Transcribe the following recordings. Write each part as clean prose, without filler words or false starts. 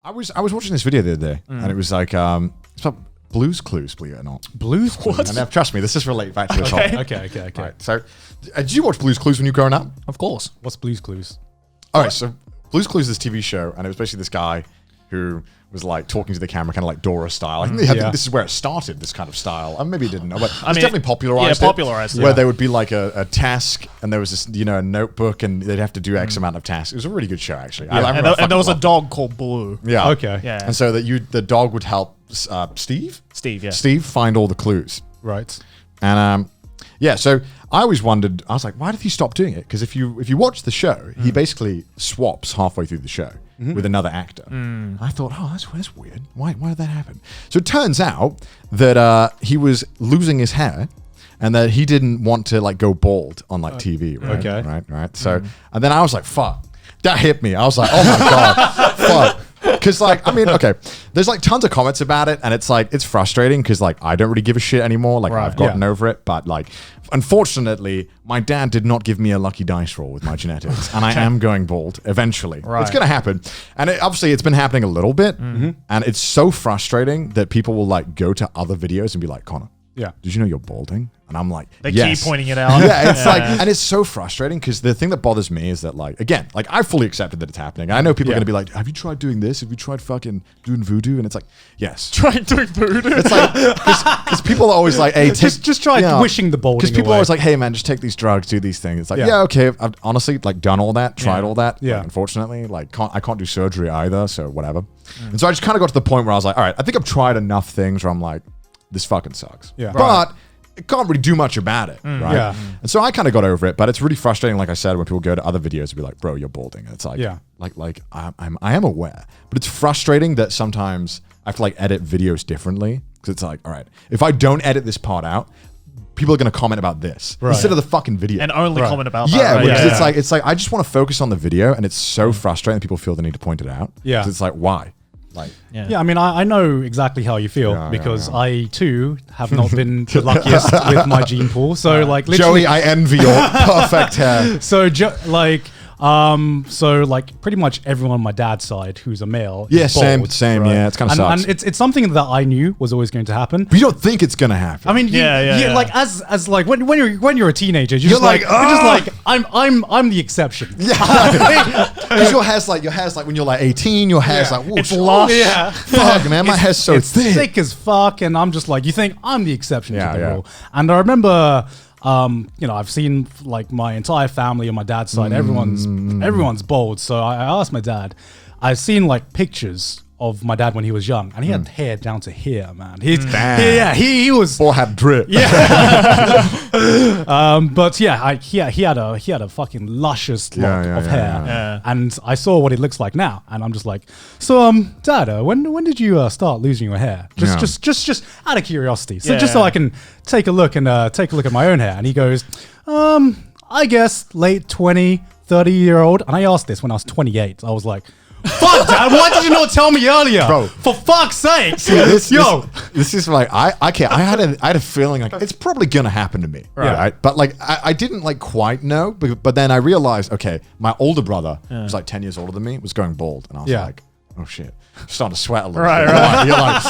I was watching this video the other day, and it was like it's about Blue's Clues, believe it or not. Blue's Clues? And now, trust me, this is related back to this whole. Okay. Right, so, did you watch Blue's Clues when you were growing up? Of course. What's Blue's Clues? All right, so Blue's Clues is this TV show, and it was basically this guy who was like talking to the camera, kind of like Dora style. I think this is where it started, this kind of style. Maybe it didn't know, but it's definitely popularized. Yeah, popularized it. Where there would be like a task, and there was this, a notebook, and they'd have to do X amount of tasks. It was a really good show, actually. I and there was a dog called Blue. Yeah. Okay. Yeah. And so the dog would help Steve. Yeah. Steve find all the clues. Right. And so I always wondered. I was like, why did he stop doing it? Because if you watch the show, he basically swaps halfway through the show with another actor. I thought, oh, that's weird. Why did that happen? So it turns out that he was losing his hair, and that he didn't want to like go bald on like TV. Right? Okay. Right. So and then I was like, fuck. That hit me. I was like, oh my god, fuck. Because like, I mean, okay, there's like tons of comments about it, and it's like, it's frustrating because like I don't really give a shit anymore. Like I've gotten over it, but like, unfortunately, my dad did not give me a lucky dice roll with my genetics, and I am going bald eventually. Right. It's gonna happen, and obviously it's been happening a little bit, and it's so frustrating that people will like go to other videos and be like, Connor, did you know you're balding? And I'm like, They keep pointing it out. Yeah, it's like, and it's so frustrating because the thing that bothers me is that like, again, like I fully accepted that it's happening. I know people are going to be like, have you tried doing this? Have you tried fucking doing voodoo? And it's like, yes. Trying doing voodoo. It's like, because people are always like, hey, just try wishing the balding Because people away. are always like, hey man, just take these drugs, do these things. It's like, okay, I've honestly like done all that, tried all that. Yeah. Like, unfortunately, like I can't do surgery either, so whatever. And so I just kind of got to the point where I was like, all right, I think I've tried enough things where I'm like, this fucking sucks. Yeah. But it can't really do much about it, right? Yeah. And so I kind of got over it, but it's really frustrating, like I said, when people go to other videos and be like, bro, you're balding. And it's like, I am aware, but it's frustrating that sometimes I have to like edit videos differently because it's like, all right, if I don't edit this part out, people are going to comment about this instead of the fucking video. And only comment about that. Yeah, right? because it's like I just want to focus on the video, and it's so frustrating that people feel the need to point it out. Yeah. 'Cause it's like, why? Like, I mean, I know exactly how you feel because I too have not been the luckiest with my gene pool. So like, literally, Joey, I envy your perfect hair. So pretty much everyone on my dad's side who's a male. Yeah, is bald, same. right? Yeah, it's kind of sucks. And it's something that I knew was always going to happen. But you don't think it's gonna happen. I mean, like as like when you're a teenager, you're just like I'm the exception. Yeah, because your hair's like when you're like 18, your hair's like, it's lush. Yeah, fuck, man, my hair's so it's thick. thick as fuck, and I'm just like, you think I'm the exception to the Yeah. rule. And I remember, I've seen like my entire family on my dad's side, everyone's bald. So I asked my dad, I've seen like pictures of my dad when he was young, and he had hair down to here, man. He was. Or had drip. Yeah. But yeah, he had a fucking luscious lock of hair. Yeah. And I saw what it looks like now, and I'm just like, so Dad, when did you start losing your hair? Just out of curiosity. So just so I can take a look at my own hair. And he goes, I guess late 20, 30-year-old. And I asked this when I was 28. I was like, fuck, Dad, why did you not tell me earlier? Bro. For fuck's sake. This is like, I had a feeling like it's probably gonna happen to me. Right. But like, I didn't like quite know, but then I realized, okay, my older brother, who's like 10 years older than me, was going bald. And I was like, oh shit. I'm starting to sweat a little bit. Right. You're like,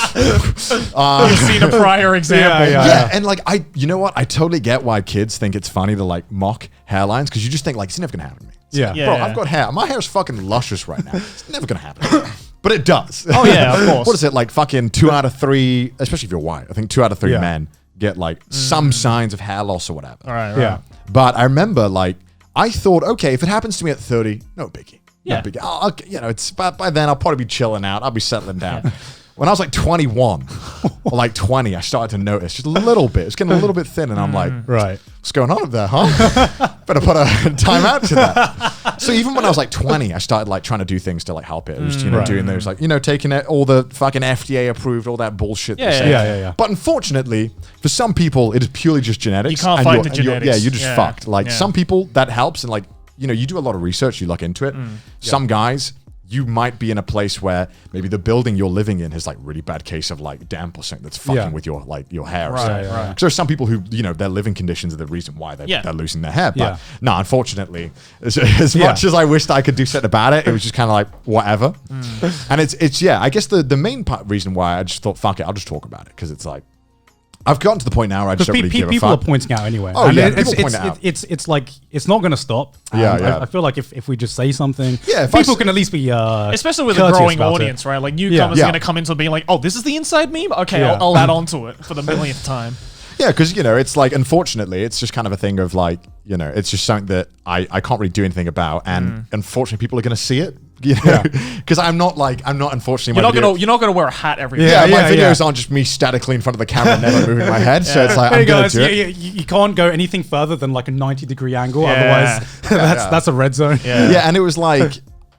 You've seen a prior example. Yeah, and like you know what? I totally get why kids think it's funny to like mock hairlines, because you just think like, it's never gonna happen to me. Yeah. Bro, I've got hair. My hair's fucking luscious right now. It's never gonna happen. But it does. Oh yeah, of course. What is it like? Fucking 2 out of 3, especially if you're white. I think 2 out of 3 men get like some signs of hair loss or whatever. Right. Yeah. But I remember like I thought, okay, if it happens to me at 30, no biggie. Yeah. No biggie. It's by then I'll probably be chilling out. I'll be settling down. When I was like 21 or like 20, I started to notice just a little bit. It's getting a little bit thin, and I'm like, right. What's going on up there, huh? Better put a time out to that. So even when I was like 20, I started like trying to do things to like help it. It was, doing those like, taking all the fucking FDA approved, all that bullshit. Yeah. But unfortunately, for some people, it is purely just genetics. You can't fight the genetics. You're just fucked. Like some people, that helps. And like, you do a lot of research, you look into it. Some guys, you might be in a place where maybe the building you're living in has like really bad case of like damp or something that's fucking with your like your hair. Right, or something. right. Because there's some people who, you know, their living conditions are the reason why they're losing their hair. But no, unfortunately, as much as I wished I could do something about it, it was just kind of like whatever. And it's I guess the main reason why I just thought, fuck it, I'll just talk about it, because it's like, I've gotten to the point now where I just don't really give a fuck. People are pointing out anyway. Oh, and yeah, people point it out. It's like, it's not going to stop. Yeah. I feel like if we just say something, if people can at least be especially with a growing audience, right? Like newcomers are going to come into being like, oh, this is the inside meme? Okay, I'll add on to it for the millionth time. Yeah, because, you know, it's like, unfortunately, it's just kind of a thing of like, you know, it's just something that I can't really do anything about. And unfortunately, people are going to see it, you know, because I'm not unfortunately. You're not gonna wear a hat every day. Yeah, my videos aren't just me statically in front of the camera, never moving my head. So it's like, I'm going to do it. You can't go anything further than like a 90-degree angle. Otherwise, that's a red zone. Yeah, and it was like,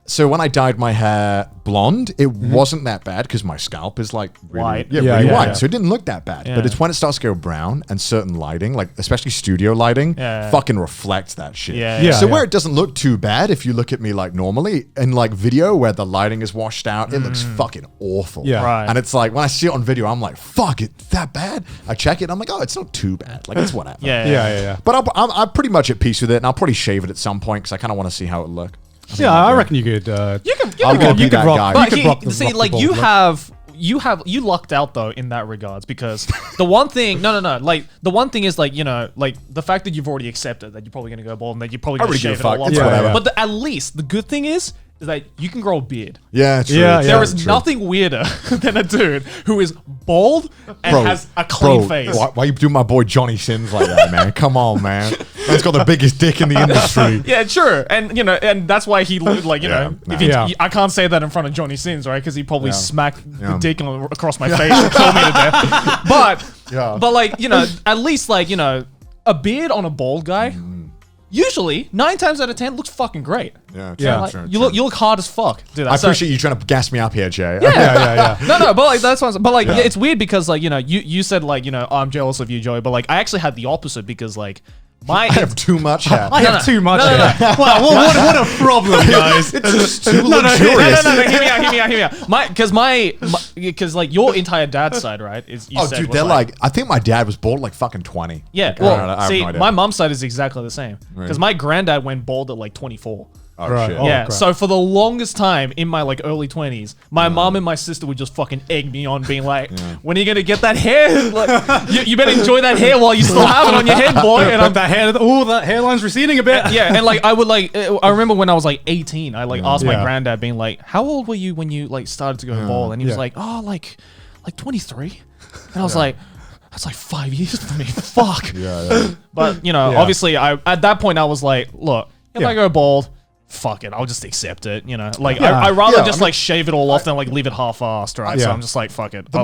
so when I dyed my hair blonde, it wasn't that bad because my scalp is like really white. really white. So it didn't look that bad. But it's when it starts to go brown and certain lighting, like especially studio lighting, fucking reflects that shit. So where it doesn't look too bad, if you look at me like normally, in like video where the lighting is washed out, it looks fucking awful. And it's like, when I see it on video, I'm like, fuck, it's that bad? I check it, I'm like, oh, it's not too bad. Like, it's whatever. But I'm pretty much at peace with it, and I'll probably shave it at some point because I kind of want to see how it look. I reckon you could. You could rock. You lucked out though in that regards, because the one thing, like the one thing is like, you know, like the fact that you've already accepted that you're probably gonna go bald and that you're probably gonna shave it a lot. But at least the good thing is that you can grow a beard. Yeah, true. There is nothing weirder than a dude who is bald and has a clean face. Why you do my boy Johnny Sins like that, man? Come on, man. Man's got the biggest dick in the industry. Yeah, sure. And, you know, and that's why he, like, you know, I can't say that in front of Johnny Sins, right? Because he probably smacked the dick across my face and killed me to death. But like, you know, at least, like, you know, a beard on a bald guy, usually 9 times out of 10 looks fucking great. You look hard as fuck, dude. I appreciate you trying to gas me up here, Jay. No, but like that's what. But like, it's weird because like, you know, you said like, you know, oh, I'm jealous of you, Joey. But like, I actually had the opposite, because like, I have too much hair. I have too much hair. Wow, what a problem, guys. It's just too luxurious. No, hear me out. Because like your entire dad's side, right? Dude, they're like, I think my dad was bald like fucking 20. Yeah, well, see, my mom's side is exactly the same. Because my granddad went bald at like 24. Oh, shit. Yeah, so for the longest time in my like early 20s, my mom and my sister would just fucking egg me on, being like, when are you gonna get that hair? Like, you better enjoy that hair while you still have it on your head, boy. And that hairline's receding a bit. And like I would like, I remember when I was like 18, I like asked my granddad, being like, how old were you when you like started to go bald? And he was like, oh, like 23. And I was like, that's like 5 years for me. Fuck. But you know, obviously, at that point I was like, look, if I go bald, fuck it, I'll just accept it, you know. Like, I rather just like shave it all off than like leave it half-assed, right? So I'm just like, fuck it. The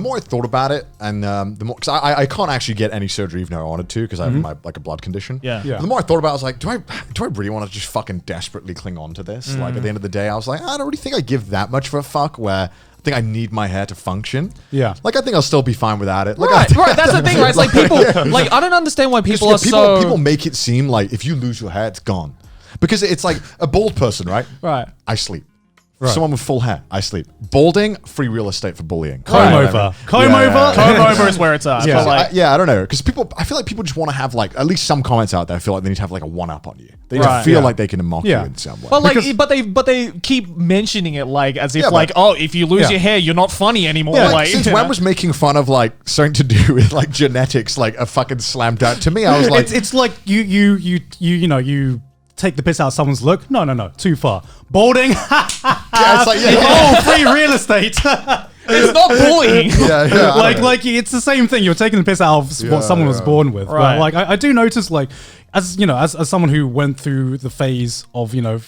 more I thought about it, and the more, because I can't actually get any surgery even though I wanted to, because I have like a blood condition. But the more I thought about it, I was like, do I really want to just fucking desperately cling on to this? Like, at the end of the day, I was like, I don't really think I give that much of a fuck, where I think I need my hair to function. Like, I think I'll still be fine without it. Like, right. That's the thing, right? It's like people, like, I don't understand why people people make it seem like if you lose your hair, it's gone. Because it's like a bald person, right? I sleep. Someone with full hair, I sleep. Balding, free real estate for bullying. Comb over. Comb over is where it's at. I don't know. Because I feel like people just want to have like at least some comments out there. I feel like they need to have like a one-up on you. They just feel like they can mock you in some way. But like, but they keep mentioning it like as if like, oh, if you lose your hair, you're not funny anymore. Like, since when was making fun of like something to do with like genetics like a fucking slam dunk? To me, I was like, it's like you take the piss out of someone's look. No, too far. Balding. It's like, free real estate. It's not bullying. Like it's the same thing. You're taking the piss out of what someone was born with. Right. But like I do notice, like, as you know, as someone who went through the phase of, you know,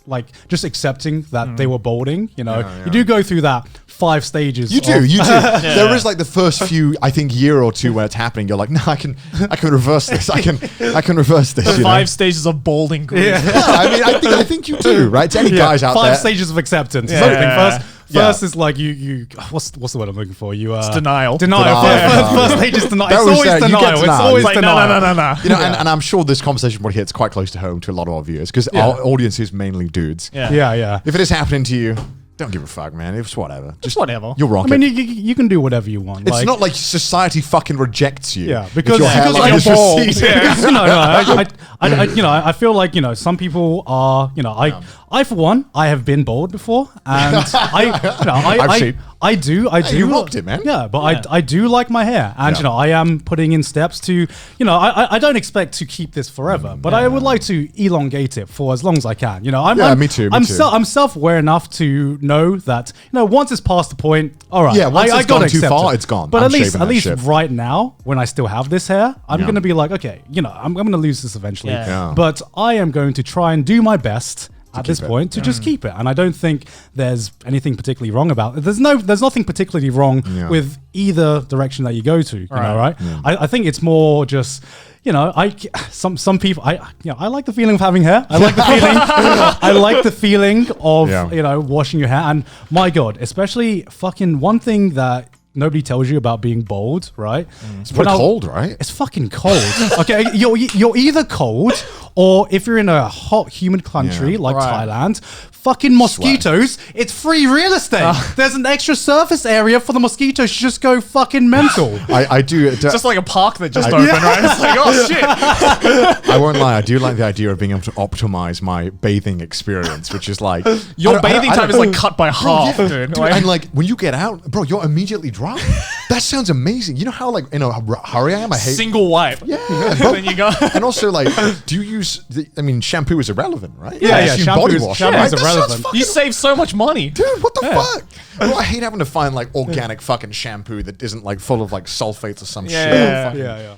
like just accepting that they were balding, you know, you do go through that 5 stages. You do. There is like the first few, I think, year or two where it's happening. You're like, no, I can reverse this. I can reverse this. The 5 stages of balding. I mean, I think you do, right? To any guys out there, 5 stages of acceptance. First, First is like you. What's the word I'm looking for? You It's denial. Denial. First stage is denial. That It's was, always you get denial. It's denial. always It's like, denial. no. You know, and I'm sure this conversation probably hits quite close to home to a lot of our viewers because our audience is mainly dudes. Yeah. Yeah. If it is happening to you, don't give a fuck, man. It's whatever. Just whatever. You'll rock I mean, it. you can do whatever you want. It's not like society fucking rejects you. Yeah, if because your hairline you're is bald. receding. Because, I feel like some people are. I for one, I have been bald before, and I've seen. I do. you rocked it, man. Yeah, but I do like my hair, and Yeah. I am putting in steps to. I don't expect to keep this forever, but I would like to elongate it for as long as I can. Me too. I'm self-aware enough to know that once it's past the point, all right. Yeah, once I it's gotta gone too accept far, it. it's gone. But I'm at least shaving that shit. right now, when I still have this hair, I'm Yeah. gonna be like, okay, I'm gonna lose this eventually. Yeah. Yeah. But I am going to try and do my best at this keep it. point to just keep it. And I don't think there's anything particularly wrong about it. There's nothing particularly wrong with either direction that you go to. Right? I think it's more just. Some people. I like the feeling of having hair. I like the feeling. I like the feeling of washing your hair. And my God, especially fucking one thing that nobody tells you about being bald, right? It's pretty cold, right? It's fucking cold. Okay, you're either cold or if you're in a hot, humid country like Thailand, fucking mosquitoes. It's free real estate. There's an extra surface area for the mosquitoes to just go fucking mental. I do. It's just like a park that just opened, right? It's like, oh shit. I won't lie. I do like the idea of being able to optimize my bathing experience, which is like Your bathing time is like cut by half, dude. Dude, and like when you get out, bro, you're immediately dry. That sounds amazing. You know how like in a hurry I am. I hate single wipe. Yeah, Then you go. And also, like, do you use? Shampoo is irrelevant, right? Yeah, I assume shampoo is right? irrelevant. That sounds fucking You save so much money. Dude, what the fuck? Bro, I hate having to find like organic fucking shampoo that isn't like full of like sulfates or some shit. Yeah. Yeah.